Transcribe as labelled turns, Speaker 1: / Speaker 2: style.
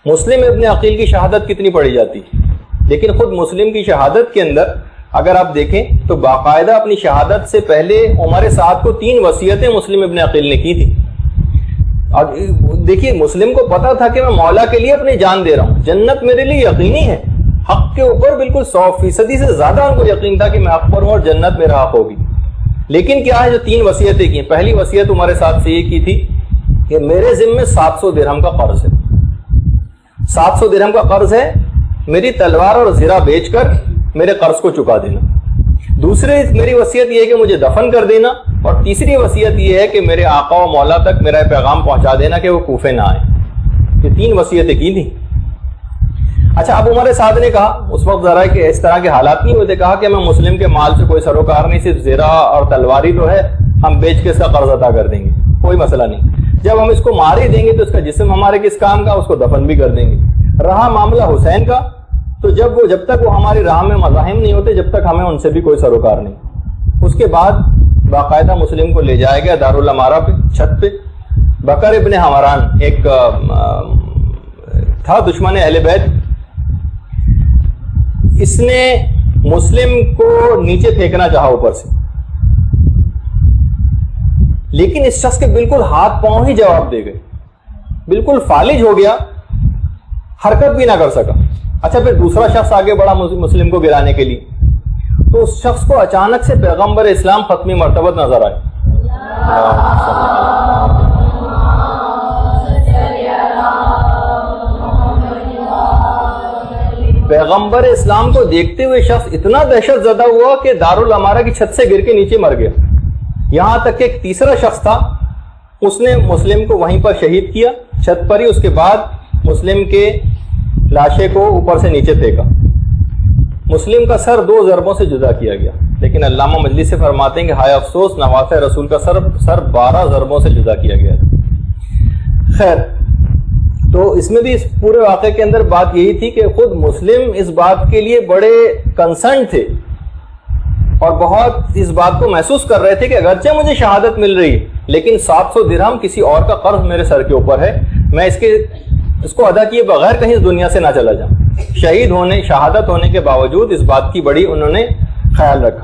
Speaker 1: مسلم ابن عقیل کی شہادت کتنی پڑھی جاتی ہے، لیکن خود مسلم کی شہادت کے اندر اگر آپ دیکھیں تو باقاعدہ اپنی شہادت سے پہلے عمر سعد کو 3 وصیتیں مسلم ابن عقیل نے کی تھی. اور دیکھیے مسلم کو پتا تھا کہ میں مولا کے لیے اپنی جان دے رہا ہوں، جنت میرے لیے یقینی ہے، حق کے اوپر بالکل 100% سے زیادہ ان کو یقین تھا کہ میں حق پر ہوں اور جنت میرا حق ہوگی. لیکن کیا ہے جو 3 وصیتیں کی، پہلی وصیت عمر سعد سے یہ کی تھی کہ میرے ذمے 700 درہم کا قرض ہے، 700 درہم کا قرض ہے، میری تلوار اور زرہ بیچ کر میرے قرض کو چکا دینا. دوسری میری وصیت یہ ہے کہ مجھے دفن کر دینا، اور تیسری وصیت یہ ہے کہ میرے آقا و مولا تک میرا پیغام پہنچا دینا کہ وہ کوفے نہ آئے. یہ 3 وصیتیں کی تھیں. اچھا اب عمر سعد نے کہا اس وقت ذرا کہ اس طرح کے حالات نہیں ہوتے، کہا کہ میں مسلم کے مال سے کوئی سروکار نہیں، صرف زرہ اور تلواری تو ہے، ہم بیچ کے اس کا قرض ادا کر دیں گے، کوئی مسئلہ نہیں. جب ہم اس کو مار ہی دیں گے تو اس کا جسم ہمارے کس کام کا، اس کو دفن بھی کر دیں گے. رہا معاملہ حسین کا تو جب تک وہ ہماری راہ میں مزاحم نہیں ہوتے جب تک ہمیں ان سے بھی کوئی سروکار نہیں. اس کے بعد باقاعدہ مسلم کو لے جایا گیا دارالامارہ پہ، چھت پہ. بکر ابن حمران ایک تھا دشمن اہل بیت، اس نے مسلم کو نیچے پھینکنا چاہا اوپر سے، لیکن اس شخص کے بالکل ہاتھ پاؤں ہی جواب دے گئے، بالکل فالج ہو گیا، حرکت بھی نہ کر سکا. اچھا پھر دوسرا شخص آگے بڑھا مسلم کو گرانے کے لیے، تو اس شخص کو اچانک سے پیغمبر اسلام ختمی مرتبت نظر آئے. پیغمبر اسلام کو دیکھتے ہوئے شخص اتنا دہشت زدہ ہوا کہ دارالامارہ کی چھت سے گر کے نیچے مر گیا. یہاں تک کہ ایک تیسرا شخص تھا، اس نے مسلم کو وہیں پر شہید کیا چھت پر ہی. اس کے بعد مسلم کے لاشے کو اوپر سے نیچے پھینکا. مسلم کا سر 2 ضربوں سے جدا کیا گیا، لیکن علامہ مجلسی سے فرماتے ہیں کہ ہائے افسوس نواسہ رسول کا سر 12 ضربوں سے جدا کیا گیا. خیر، تو اس میں بھی اس پورے واقعے کے اندر بات یہی تھی کہ خود مسلم اس بات کے لیے بڑے کنسرن تھے اور بہت اس بات کو محسوس کر رہے تھے کہ اگرچہ مجھے شہادت مل رہی ہے لیکن 700 درہم کسی اور کا قرض میرے سر کے اوپر ہے، میں اس کو ادا کیے بغیر کہیں اس دنیا سے نہ چلا جاؤں. شہادت ہونے کے باوجود اس بات کی بڑی انہوں نے خیال رکھا.